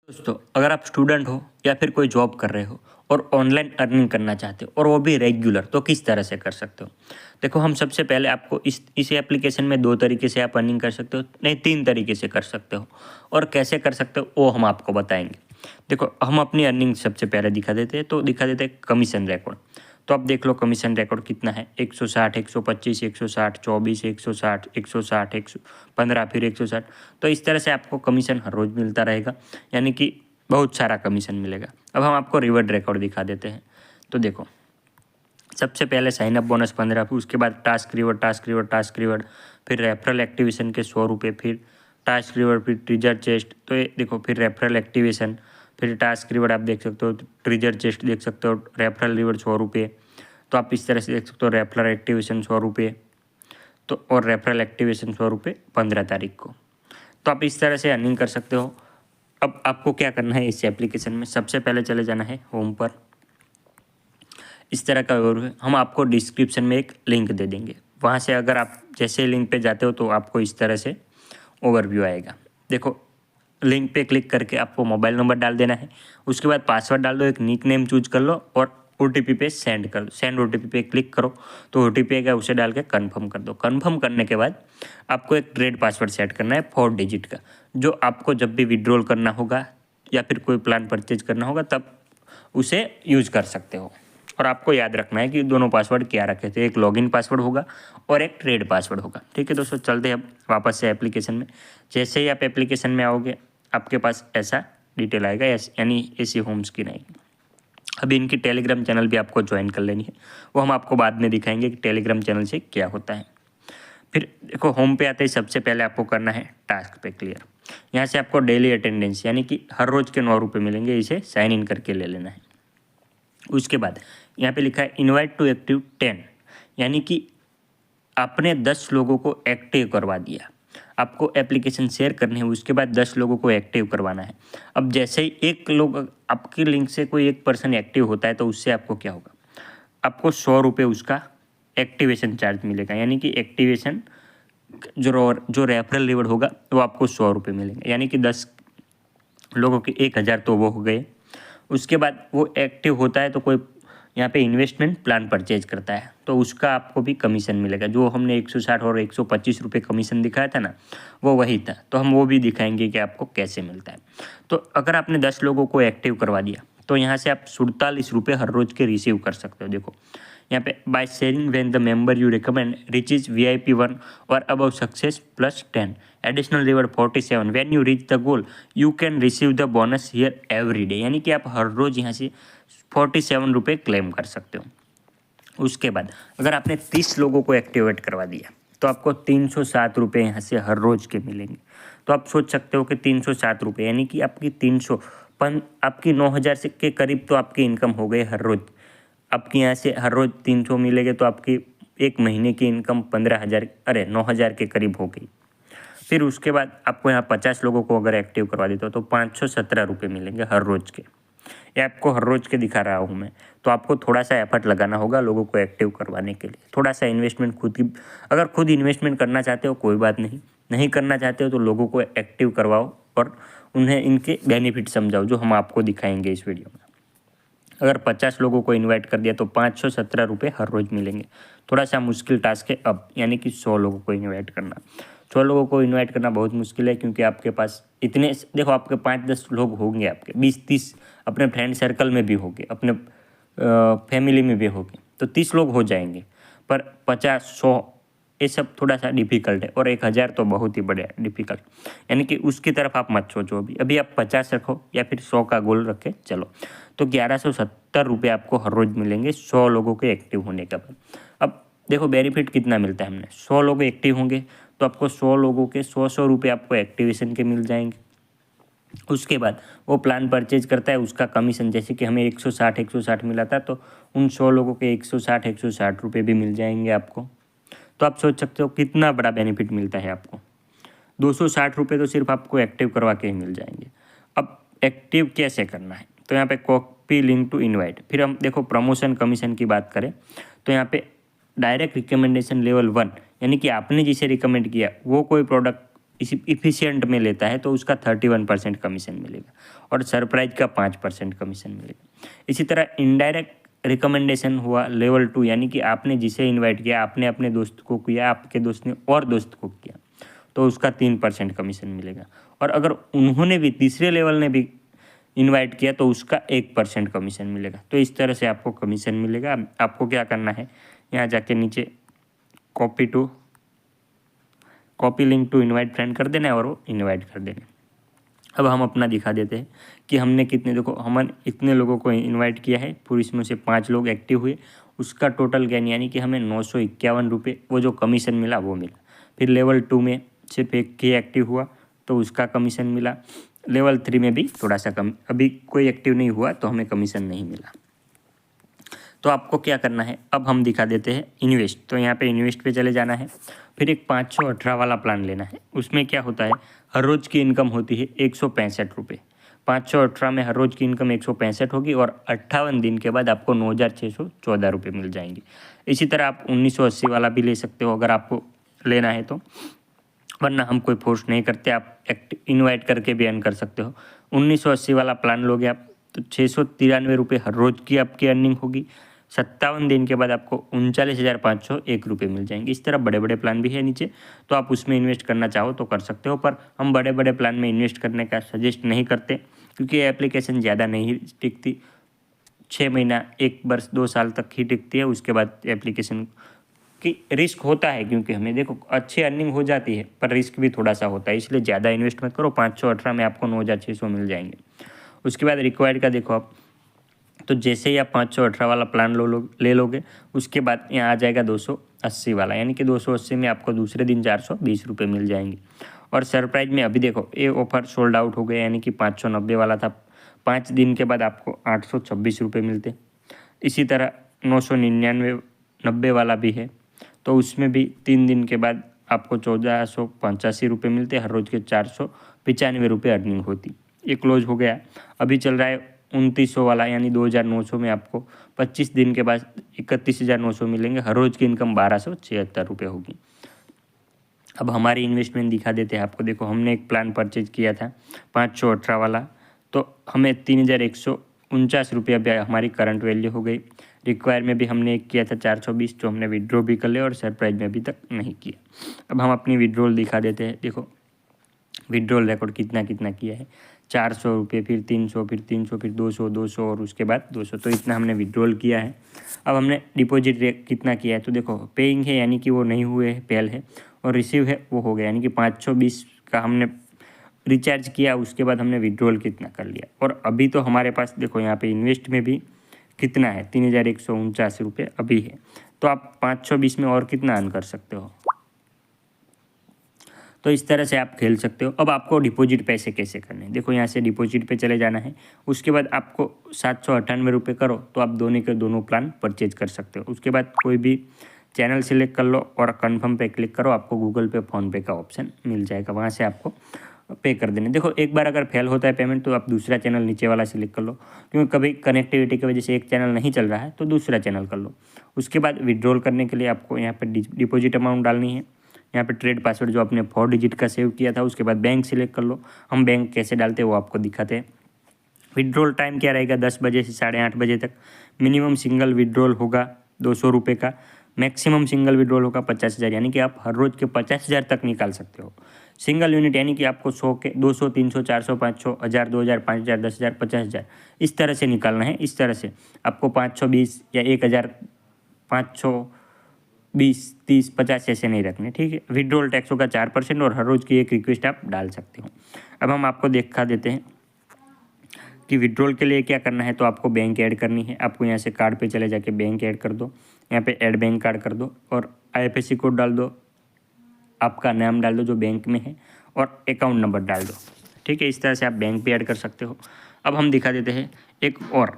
दोस्तों, अगर आप स्टूडेंट हो या फिर कोई जॉब कर रहे हो और ऑनलाइन अर्निंग करना चाहते हो और वो भी रेगुलर, तो किस तरह से कर सकते हो। देखो, हम सबसे पहले आपको इस एप्लीकेशन में दो तरीके से आप अर्निंग कर सकते हो, नहीं तीन तरीके से कर सकते हो। और कैसे कर सकते हो वो हम आपको बताएंगे। देखो, हम अपनी अर्निंग सबसे पहले दिखा देते हैं, तो दिखा देते हैं कमीशन रिकॉर्ड। तो आप देख लो कमीशन रिकॉर्ड कितना है। 160, 125, 160, 24, 160, 160, 115, फिर 160। तो इस तरह से आपको कमीशन हर रोज़ मिलता रहेगा, यानी कि बहुत सारा कमीशन मिलेगा। अब हम आपको रिवॉर्ड रिकॉर्ड दिखा देते हैं। तो देखो, सबसे पहले साइनअप बोनस 15, फिर उसके बाद task reward, task reward, task reward, फिर रेफरल एक्टिवेशन के 100 रुपये, फिर टास्क रिवॉर्ड, फिर ट्रिजर चेस्ट। तो ये देखो, फिर रेफरल एक्टिवेशन, फिर टास्क रिवॉर्ड आप देख सकते हो, ट्रिजर चेस्ट देख सकते हो, रेफरल रिवॉर्ड 100 रुपये। तो आप इस तरह से देख सकते हो, रेफरल एक्टिवेशन 100 रुपये, तो और रेफरल एक्टिवेशन 100 रुपये 15 तारीख को। तो आप इस तरह से अर्निंग कर सकते हो। अब आपको क्या करना है, इस एप्लीकेशन में सबसे पहले चले जाना है होम पर। इस तरह का ओवरव्यू हम आपको डिस्क्रिप्शन में एक लिंक दे देंगे, वहाँ से अगर आप जैसे लिंक पे जाते हो तो आपको इस तरह से ओवरव्यू आएगा। देखो, लिंक पे क्लिक करके आपको मोबाइल नंबर डाल देना है, उसके बाद पासवर्ड डाल दो, एक निक नेम चूज कर लो और OTP पे सेंड कर दो। सेंड OTP पे क्लिक करो तो OTP आएगा, उसे डाल के कन्फर्म कर दो। कन्फर्म करने के बाद आपको एक ट्रेड पासवर्ड सेट करना है 4 डिजिट का, जो आपको जब भी विड्रॉल करना होगा या फिर कोई प्लान परचेज करना होगा तब उसे यूज कर सकते हो। और आपको याद रखना है कि दोनों पासवर्ड क्या रखे थे, एक लॉगिन पासवर्ड होगा और एक ट्रेड पासवर्ड होगा। ठीक है दोस्तों, चलते हैं अब वापस से एप्लीकेशन में। जैसे ही आप एप्लीकेशन में आओगे आपके पास ऐसा डिटेल आएगा, यानी ऐसी होम स्क्रीन आएगी। अभी इनकी टेलीग्राम चैनल भी आपको ज्वाइन कर लेनी है, वो हम आपको बाद में दिखाएंगे कि टेलीग्राम चैनल से क्या होता है। फिर देखो, होम पे आते ही सबसे पहले आपको करना है टास्क पे क्लियर। यहाँ से आपको डेली अटेंडेंस यानी कि हर रोज़ के 9 रुपये मिलेंगे, इसे साइन इन करके ले लेना है। उसके बाद यहाँ पे लिखा है इनवाइट टू एक्टिव 10, यानी कि आपने 10 लोगों को एक्टिव करवा दिया। आपको एप्लीकेशन शेयर करनी है, उसके बाद 10 लोगों को एक्टिव करवाना है। अब जैसे ही एक लोग आपकी लिंक से कोई एक पर्सन एक्टिव होता है तो उससे आपको क्या होगा, आपको 100 रुपये उसका एक्टिवेशन चार्ज मिलेगा, यानी कि एक्टिवेशन जो रेफरल रिवॉर्ड होगा वो आपको 100 रुपये मिलेंगे, यानी कि 10 लोगों के 1000 तो वो हो गए। उसके बाद वो एक्टिव होता है तो कोई यहाँ पे इन्वेस्टमेंट प्लान परचेज करता है तो उसका आपको भी कमीशन मिलेगा। जो हमने 160 और 125 रुपये कमीशन दिखाया था ना, वो वही था। तो हम वो भी दिखाएंगे कि आपको कैसे मिलता है। तो अगर आपने 10 लोगों को एक्टिव करवा दिया तो यहाँ से आप 47 रुपये हर रोज़ के रिसीव कर सकते हो। देखो यहाँ पे by sharing when the member you recommend reaches VIP 1 और above success +10 additional reward 47 when you reach the goal you can receive the bonus here every day, यानी कि आप हर रोज़ यहाँ से 47 रुपये क्लेम कर सकते हो। उसके बाद अगर आपने 30 लोगों को एक्टिवेट करवा दिया तो आपको 307 रुपये यहाँ से हर रोज़ के मिलेंगे। तो आप सोच सकते हो कि 307 रुपये यानी कि आपकी 9,000 से के करीब तो आपकी इनकम हो गई हर रोज़। आपके यहाँ से हर रोज़ 300 मिलेंगे तो आपकी एक महीने की इनकम 9,000 के करीब हो गई। फिर उसके बाद आपको यहाँ 50 लोगों को अगर एक्टिव करवा देते हो तो 517 रुपये मिलेंगे हर रोज़ के। ये आपको हर रोज़ के दिखा रहा हूँ मैं। तो आपको थोड़ा सा एफर्ट लगाना होगा लोगों को एक्टिव करवाने के लिए, थोड़ा सा इन्वेस्टमेंट अगर खुद इन्वेस्टमेंट करना चाहते हो कोई बात नहीं करना चाहते हो तो लोगों को एक्टिव करवाओ और उन्हें इनके बेनिफिट समझाओ जो हम आपको दिखाएंगे इस वीडियो में। अगर 50 लोगों को इनवाइट कर दिया तो 517 रुपये हर रोज़ मिलेंगे। थोड़ा सा मुश्किल टास्क है अब, यानी कि 100 लोगों को इनवाइट करना। 100 लोगों को इनवाइट करना बहुत मुश्किल है, क्योंकि आपके पास इतने देखो आपके 5-10 लोग होंगे, आपके 20-30 अपने फ्रेंड सर्कल में भी होंगे, अपने फैमिली में भी होंगे, तो 30 लोग हो जाएंगे। पर 50-100 ये सब थोड़ा सा डिफ़िकल्ट है, और 1000 तो बहुत ही बड़े डिफ़िकल्ट, यानी कि उसकी तरफ आप मत सोचो। अभी आप 50 रखो या फिर 100 का गोल रखे चलो। तो 1170 रुपये आपको हर रोज़ मिलेंगे 100 लोगों के एक्टिव होने के बाद। अब देखो बेनिफिट कितना मिलता है, हमने 100 लोग एक्टिव होंगे तो आपको 100 लोगों के 100 रुपये आपको एक्टिवेशन के मिल जाएंगे। उसके बाद वो प्लान परचेज करता है, उसका कमीशन जैसे कि हमें 160 मिला था तो उन 100 लोगों के 160 रुपये भी मिल जाएंगे आपको। तो आप सोच सकते हो कितना बड़ा बेनिफिट मिलता है आपको। 260 रुपये तो सिर्फ आपको एक्टिव करवा के ही मिल जाएंगे। अब एक्टिव कैसे करना है, तो यहाँ पे कॉपी लिंक टू इनवाइट। फिर हम देखो प्रमोशन कमीशन की बात करें तो यहाँ पे डायरेक्ट रिकमेंडेशन लेवल 1, यानी कि आपने जिसे रिकमेंड किया वो कोई प्रोडक्ट इसी इफिशियंट में लेता है तो उसका 31% कमीशन मिलेगा और सरप्राइज का 5% कमीशन मिलेगा। इसी तरह इनडायरेक्ट रिकमेंडेशन हुआ लेवल 2, यानी कि आपने जिसे इनवाइट किया, आपने अपने दोस्त को किया, आपके दोस्त ने और दोस्त को किया, तो उसका 3% कमीशन मिलेगा। और अगर उन्होंने भी, तीसरे लेवल ने भी इनवाइट किया तो उसका 1% कमीशन मिलेगा। तो इस तरह से आपको कमीशन मिलेगा। आपको क्या करना है, यहाँ जाके नीचे copy link to invite friend कर देना है और वो इनवाइट कर देना है। अब हम अपना दिखा देते हैं कि हमने कितने, देखो हमने इतने लोगों को इनवाइट किया है, पूरी इसमें से 5 लोग एक्टिव हुए, उसका टोटल गेन यानी कि हमें 951 रुपये वो जो कमीशन मिला वो मिला। फिर लेवल 2 में सिर्फ एक ही एक्टिव हुआ तो उसका कमीशन मिला। लेवल 3 में भी थोड़ा सा कम, अभी कोई एक्टिव नहीं हुआ तो हमें कमीशन नहीं मिला। तो आपको क्या करना है, अब हम दिखा देते हैं इन्वेस्ट। तो यहाँ पे इन्वेस्ट पे चले जाना है, फिर एक 518 वाला प्लान लेना है। उसमें क्या होता है, हर रोज़ की इनकम होती है 165 रुपये। 518 में हर रोज़ की इनकम 165 होगी और 58 दिन के बाद आपको 9,614 रुपये मिल जाएंगे। इसी तरह आप 1980 वाला भी ले सकते हो अगर आपको लेना है तो, वरना हम कोई फोर्स नहीं करते, आप इनवाइट करके भी अर्न कर सकते हो। 1980 वाला प्लान लोगे आप तो 693 रुपये हर रोज़ की आपकी अर्निंग होगी। 57 दिन के बाद आपको 39,501 रुपये मिल जाएंगे। इस तरह बड़े बड़े प्लान भी है नीचे, तो आप उसमें इन्वेस्ट करना चाहो तो कर सकते हो, पर हम बड़े बड़े प्लान में इन्वेस्ट करने का सजेस्ट नहीं करते क्योंकि ये एप्लीकेशन ज़्यादा नहीं टिकती, 6 महीना, 1 वर्ष, 2 साल तक ही टिकती है। उसके बाद एप्लीकेशन की रिस्क होता है, क्योंकि हमें देखो अच्छी अर्निंग हो जाती है पर रिस्क भी थोड़ा सा होता है, इसलिए ज़्यादा इन्वेस्ट मत करो। 518 में आपको 9,600 मिल जाएंगे। उसके बाद रिक्वायर्ड का देखो आप, तो जैसे ही आप 518 वाला प्लान ले लोगे, उसके बाद यहाँ आ जाएगा 280 वाला, यानी कि 280 में आपको दूसरे दिन 420 रुपये मिल जाएंगे। और सरप्राइज में अभी देखो ये ऑफर सोल्ड आउट हो गया, यानी कि 590 वाला था, 5 दिन के बाद आपको 826 रुपये मिलते। इसी तरह 999 वाला भी है, तो उसमें भी 3 दिन के बाद आपको 1,485 रुपये मिलते, हर रोज़ के 495 रुपये अर्निंग होती। ये क्लोज हो गया। अभी चल रहा है 2900 वाला, यानी 2,900 में आपको 25 दिन के बाद 31,900 मिलेंगे, हर रोज़ की इनकम 1,276 रुपये होगी। अब हमारी इन्वेस्टमेंट दिखा देते हैं आपको। देखो हमने एक प्लान परचेज किया था 518 वाला, तो हमें 3,149 रुपये अभी हमारी करंट वैल्यू हो गई। रिक्वायर में भी हमने एक किया था 420, जो हमने विड्रॉ भी कर लिया, और सरप्राइज में अभी तक नहीं किया। अब हम अपनी विड्रॉल दिखा देते हैं। देखो विड्रॉल रिकॉर्ड कितना कितना किया है, 400 रुपये, फिर 300, फिर 300, फिर 200, 200 और उसके बाद 200, तो इतना हमने विड्रॉल किया है। अब हमने डिपॉजिट कितना किया है, तो देखो पेइंग है यानी कि वो नहीं हुए है, फेल है, और रिसीव है वो हो गया, यानी कि 520 का हमने रिचार्ज किया। उसके बाद हमने विड्रॉल कितना कर लिया, और अभी तो हमारे पास देखो यहाँ पे इन्वेस्ट में भी कितना है, 3,149 रुपये अभी है। तो आप 520 में और कितना अर्न कर सकते हो। तो इस तरह से आप खेल सकते हो। अब आपको डिपॉजिट पैसे कैसे करने हैं, देखो यहाँ से डिपॉजिट पे चले जाना है। उसके बाद आपको 798 रुपये करो तो आप दोनों के दोनों प्लान परचेज कर सकते हो। उसके बाद कोई भी चैनल सिलेक्ट कर लो और कन्फर्म पे क्लिक करो, आपको गूगल पे, फ़ोनपे का ऑप्शन मिल जाएगा, वहाँ से आपको पे कर देने। देखो एक बार अगर फेल होता है पेमेंट तो आप दूसरा चैनल नीचे वाला सिलेक्ट कर लो, क्योंकि कभी कनेक्टिविटी की वजह से एक चैनल नहीं चल रहा है तो दूसरा चैनल कर लो। उसके बाद विड्रॉल करने के लिए आपको यहाँ पर डिपॉजिट अमाउंट डालनी है, यहाँ पे ट्रेड पासवर्ड जो आपने 4 डिजिट का सेव किया था। उसके बाद बैंक सिलेक्ट कर लो, हम बैंक कैसे डालते हैं वो आपको दिखाते हैं। विड्रॉल टाइम क्या रहेगा, 10 बजे से 8:30 बजे तक। मिनिमम सिंगल विड्रॉल होगा 200 रुपये का, मैक्सिमम सिंगल विड्रॉल होगा 50,000, यानी कि आप हर रोज़ के 50,000 तक निकाल सकते हो। सिंगल यूनिट यानी कि आपको 100 के 200, 300, 400, 500, 1,000, 2,000, 5,000, 10,000, 50,000 इस तरह से निकालना है। इस तरह से आपको 520 या 1,000, 520, 30, 50 ऐसे नहीं रखने, ठीक है। विड्रॉल टैक्स होगा 4% और हर रोज़ की एक रिक्वेस्ट आप डाल सकते हो। अब हम आपको दिखा देते हैं कि विड्रॉल के लिए क्या करना है। तो आपको बैंक ऐड करनी है, आपको यहाँ से कार्ड पे चले जाके बैंक ऐड कर दो, यहाँ पे ऐड बैंक कार्ड कर दो और IFSC कोड डाल दो, आपका नाम डाल दो जो बैंक में है और अकाउंट नंबर डाल दो, ठीक है। इस तरह से आप बैंक पे ऐड कर सकते हो। अब हम दिखा देते हैं एक और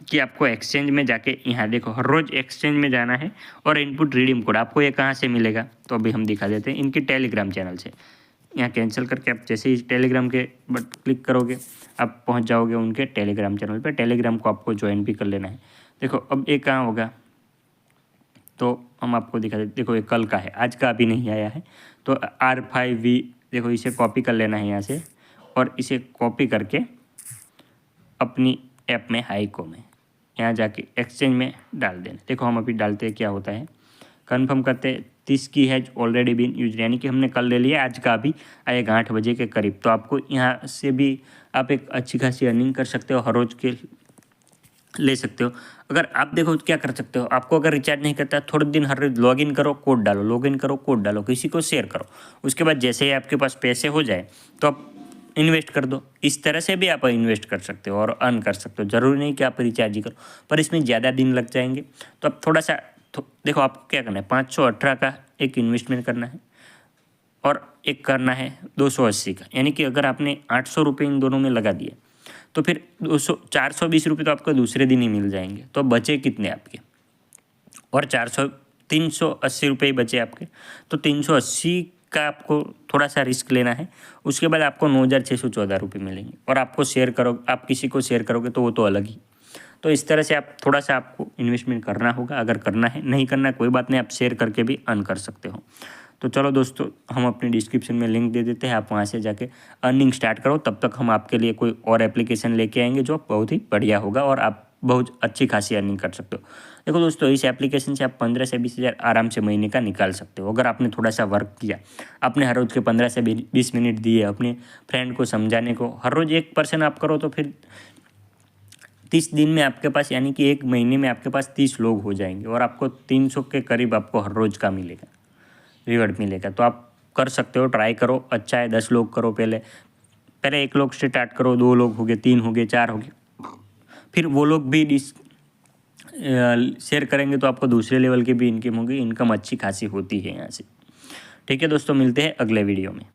कि आपको एक्सचेंज में जाके, यहाँ देखो हर रोज़ एक्सचेंज में जाना है और इनपुट रिडीम कोड आपको ये कहाँ से मिलेगा, तो अभी हम दिखा देते हैं इनके टेलीग्राम चैनल से। यहाँ कैंसिल करके आप जैसे ही टेलीग्राम के बट क्लिक करोगे आप पहुँच जाओगे उनके टेलीग्राम चैनल पर। टेलीग्राम को आपको ज्वाइन भी कर लेना है। देखो अब ये कहाँ होगा, तो हम आपको दिखा देते, देखो ये कल का है, आज का अभी नहीं आया है। तो R5V देखो इसे कॉपी कर लेना है यहाँ से और इसे कॉपी करके अपनी ऐप में हाइको में यहाँ जाके एक्सचेंज में डाल देना। देखो हम अभी डालते हैं, क्या होता है, कन्फर्म करते हैं 30 की हैज ऑलरेडी बीन यूज, यानी कि हमने कल ले लिया आज का अभी आएगा 8 बजे के करीब। तो आपको यहाँ से भी आप एक अच्छी खासी अर्निंग कर सकते हो, हर रोज़ के ले सकते हो। अगर आप देखो क्या कर सकते हो, आपको अगर रिचार्ज नहीं करता थोड़े दिन हर रोज लॉगिन करो, कोड डालो, लॉगिन करो, कोड डालो, किसी को शेयर करो, उसके बाद जैसे ही आपके पास पैसे हो जाए तो आप इन्वेस्ट कर दो। इस तरह से भी आप इन्वेस्ट कर सकते हो और अर्न कर सकते हो। ज़रूरी नहीं कि आप रिचार्ज ही करो, पर इसमें ज़्यादा दिन लग जाएंगे। तो आप थोड़ा सा देखो आपको क्या करना है, 518 का एक इन्वेस्टमेंट करना है और एक करना है 280 का, यानी कि अगर आपने 800 रुपये इन दोनों में लगा दिए तो फिर 420 रुपये तो आपको दूसरे दिन ही मिल जाएंगे। तो बचे कितने आपके, और 380 रुपये ही बचे आपके। तो 380 का आपको थोड़ा सा रिस्क लेना है, उसके बाद आपको 9,614 रुपये मिलेंगे। और आपको शेयर करो, आप किसी को शेयर करोगे तो वो तो अलग ही। तो इस तरह से आप थोड़ा सा आपको इन्वेस्टमेंट करना होगा, अगर करना है, नहीं करना है कोई बात नहीं, आप शेयर करके भी अर्न कर सकते हो। तो चलो दोस्तों, हम अपनी डिस्क्रिप्शन में लिंक दे देते हैं, आप वहाँ से जाके अर्निंग स्टार्ट करो। तब तक हम आपके लिए कोई और एप्लीकेशन लेके आएंगे जो बहुत ही बढ़िया होगा और आप बहुत अच्छी खासी अर्निंग कर सकते हो। देखो दोस्तों, इस एप्लीकेशन से आप 15 से 20 हज़ार आराम से महीने का निकाल सकते हो। अगर आपने थोड़ा सा वर्क किया, आपने हर रोज़ के 15 से 20 मिनट दिए अपने फ्रेंड को समझाने को, हर रोज़ 1% आप करो तो फिर 30 दिन में आपके पास, यानी कि 1 महीने में आपके पास 30 लोग हो जाएंगे और आपको 300 के करीब आपको हर रोज़ का मिलेगा, रिवॉर्ड मिलेगा। तो आप कर सकते हो, ट्राई करो, अच्छा है। 10 लोग करो, पहले 1 लोग से स्टार्ट करो, 2 लोग हो गए, 3 हो गए, 4 हो गए, फिर वो लोग भी शेयर करेंगे तो आपको दूसरे लेवल की भी इनकम होगी। इनकम अच्छी खासी होती है यहाँ से। ठीक है दोस्तों, मिलते हैं अगले वीडियो में।